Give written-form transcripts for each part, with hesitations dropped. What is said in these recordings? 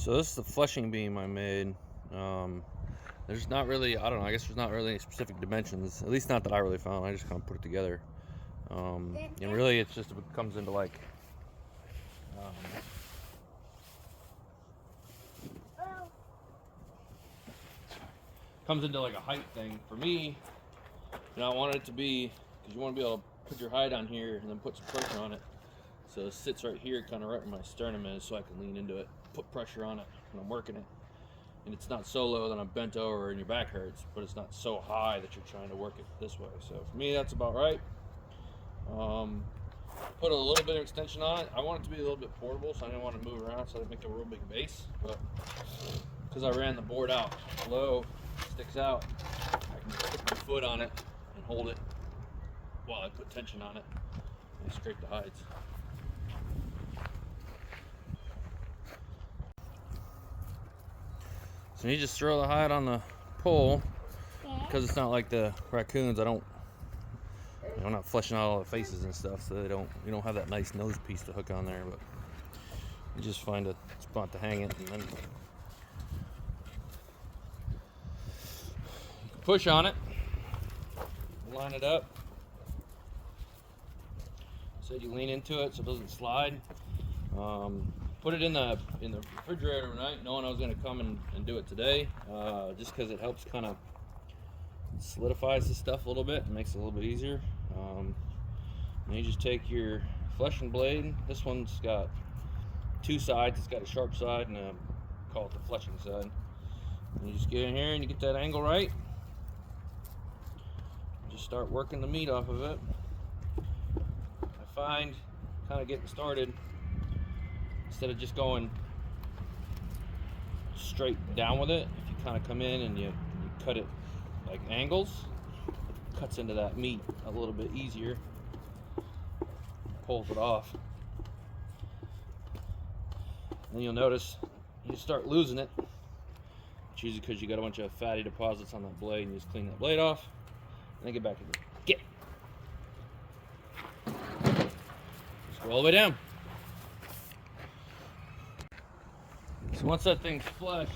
So this is the fleshing beam I made. There's not really, I don't know, I guess there's not really any specific dimensions, at least not that I really found. I just kind of put it together. And really it's just, it comes into like, a height thing. For me, I wanted it to be, because you want to be able to put your hide on here and then put some pressure on it. So it sits right here, kind of right where my sternum is, so I can lean into it, put pressure on it when I'm working it. And it's not so low that I'm bent over and your back hurts, but it's not so high that you're trying to work it this way. So for me, that's about right. Put a little bit of extension on it. I want it to be a little bit portable, so I didn't want to move around, so I didn't make a real big base. But because I ran the board out low, it sticks out, I can just put my foot on it and hold it while I put tension on it and scrape the hides. So you just throw the hide on the pole, because it's not like the raccoons. I'm not fleshing out all the faces and stuff, so you don't have that nice nose piece to hook on there. But you just find a spot to hang it, and then you can push on it, line it up. So you lean into it so it doesn't slide. Put it in the refrigerator overnight, knowing I was going to come and do it today, just because it helps kind of solidifies the stuff a little bit and makes it a little bit easier. And you just take your fleshing blade. This one's got two sides. It's got a sharp side and call it the fleshing side. And you just get in here and you get that angle right. Just start working the meat off of it. I find kind of getting started, instead of just going straight down with it, if you kind of come in and you cut it like angles, it cuts into that meat a little bit easier, pulls it off. And you'll notice you start losing it. It's usually because you got a bunch of fatty deposits on that blade, and you just clean that blade off and then get back into it. Just go all the way down. So once that thing's fleshed,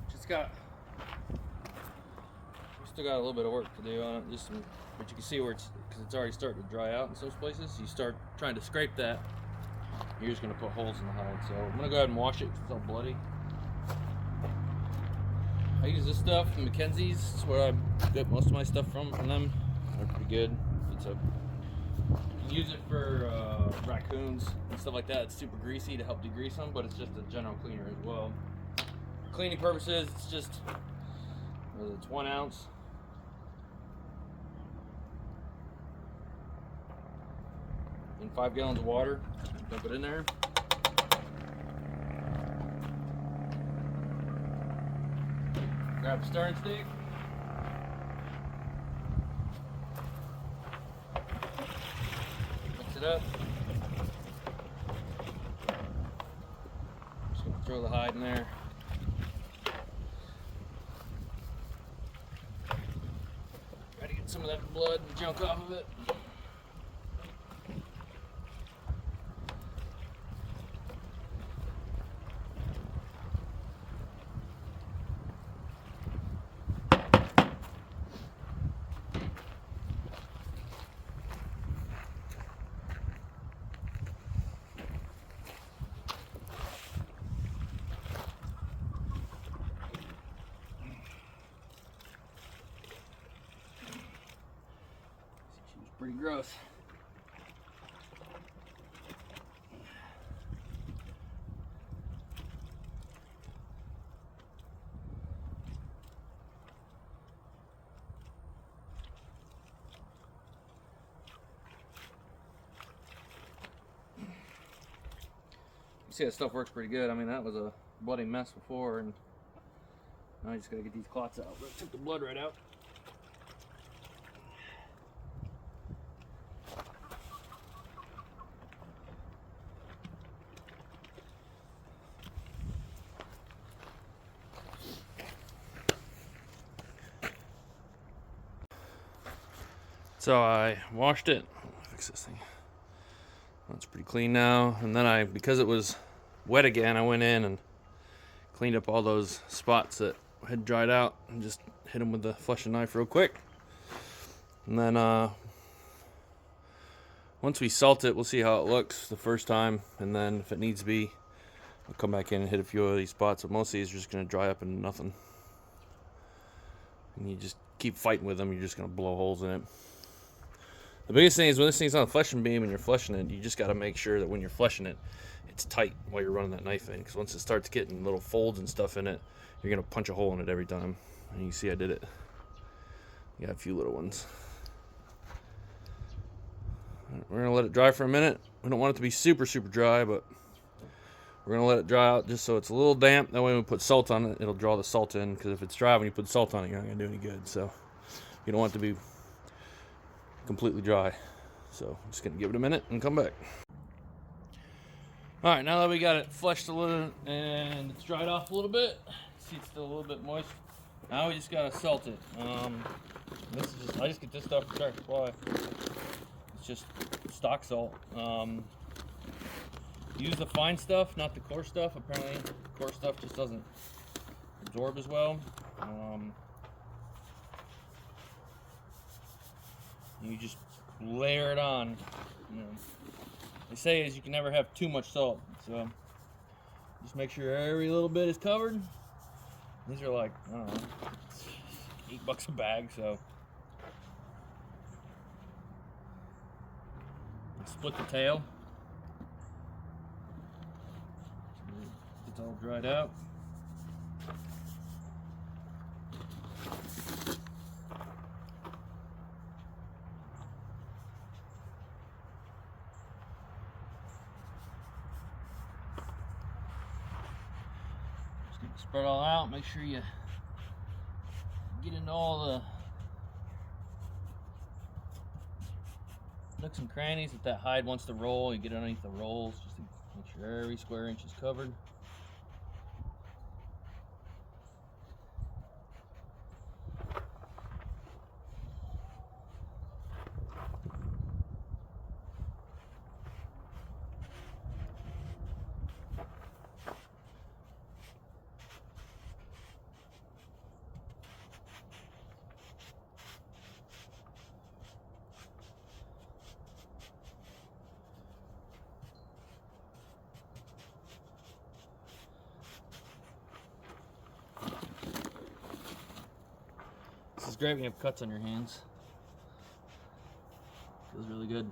we still got a little bit of work to do on it, but you can see where because it's already starting to dry out in some places. You start trying to scrape that, you're just going to put holes in the hide. So I'm going to go ahead and wash it because it's all bloody. I use this stuff from Mackenzie's. It's where I get most of my stuff from them. They're pretty good. You can use it for raccoons and stuff like that. It's super greasy to help degrease them, but it's just a general cleaner as well. For cleaning purposes, it's 1 ounce. In 5 gallons of water. Dump it in there. Grab a stirring stick. Mix it up. Just gonna throw the hide in there. Try to get some of that blood and junk off of it. Pretty gross. You see that stuff works pretty good. I mean, that was a bloody mess before, and now I just gotta get these clots out. But I took the blood right out. So I washed it. Fix this thing. It's pretty clean now. And then because it was wet again, I went in and cleaned up all those spots that had dried out and just hit them with the flushing knife real quick. And then once we salt it, we'll see how it looks the first time, and then if it needs to be, I'll come back in and hit a few of these spots, but most of these are just going to dry up into nothing. And you just keep fighting with them, you're just going to blow holes in it. The biggest thing is when this thing's on a flushing beam and you're flushing it, you just got to make sure that when you're flushing it, it's tight while you're running that knife in, because once it starts getting little folds and stuff in it, you're going to punch a hole in it every time. And you can see I did it. You got a few little ones. We're going to let it dry for a minute. We don't want it to be super dry, but we're going to let it dry out just so it's a little damp. That way when we put salt on it, it'll draw the salt in, because if it's dry when you put salt on it, you're not going to do any good. So you don't want it to be completely dry. So I'm just going to give it a minute and come back. Alright, now that we got it flushed a little and it's dried off a little bit, see it's still a little bit moist. Now we just got to salt it. I just get this stuff from Tractor Supply. It's just stock salt. Use the fine stuff, not the coarse stuff. Apparently, the coarse stuff just doesn't absorb as well. You just layer it on. They say is you can never have too much salt, so just make sure every little bit is covered. These are like, I don't know, $8 a bag, so. Split the tail. It's all dried out. Just gonna spread it all out. Make sure you get into all the nooks and crannies that hide wants to roll. You get underneath the rolls just to make sure every square inch is covered. This is great when you have cuts on your hands. Feels really good.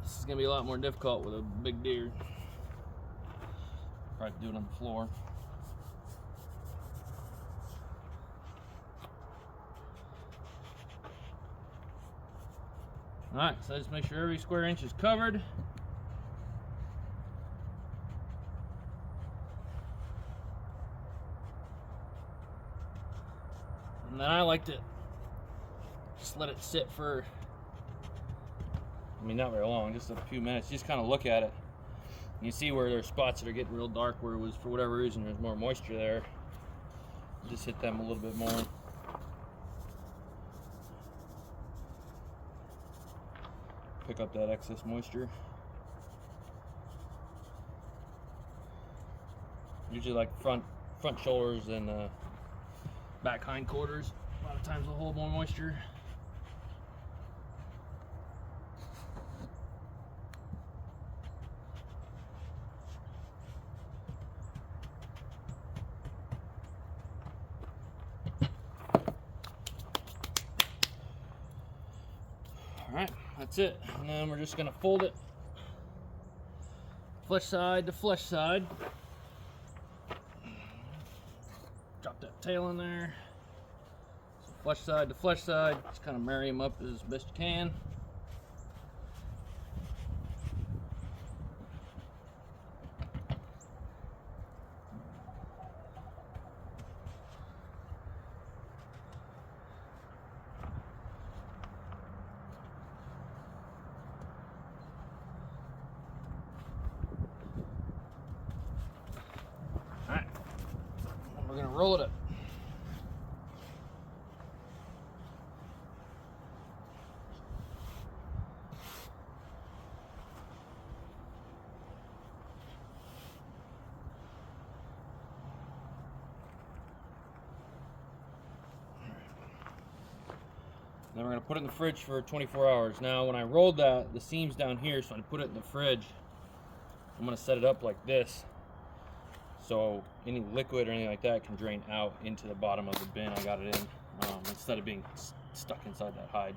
This is gonna be a lot more difficult with a big deer. Probably do it on the floor. Alright, so just make sure every square inch is covered. And then I like to just let it sit for, not very long, just a few minutes. Just kind of look at it. You see where there's spots that are getting real dark where it was, for whatever reason, there's more moisture there. Just hit them a little bit more. Pick up that excess moisture. Usually like front shoulders and back hindquarters. A lot of times will hold more moisture. Alright, that's it. And then we're just going to fold it flesh side to flesh side. Drop that tail in there. So flesh side to flesh side. Just kind of marry them up as best you can. Alright, we're going to roll it up. Then we're gonna put it in the fridge for 24 hours. Now, when I rolled that, the seam's down here, so I put it in the fridge. I'm gonna set it up like this, so any liquid or anything like that can drain out into the bottom of the bin I got it in, instead of being stuck inside that hide.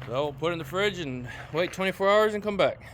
So we'll put it in the fridge and wait 24 hours and come back.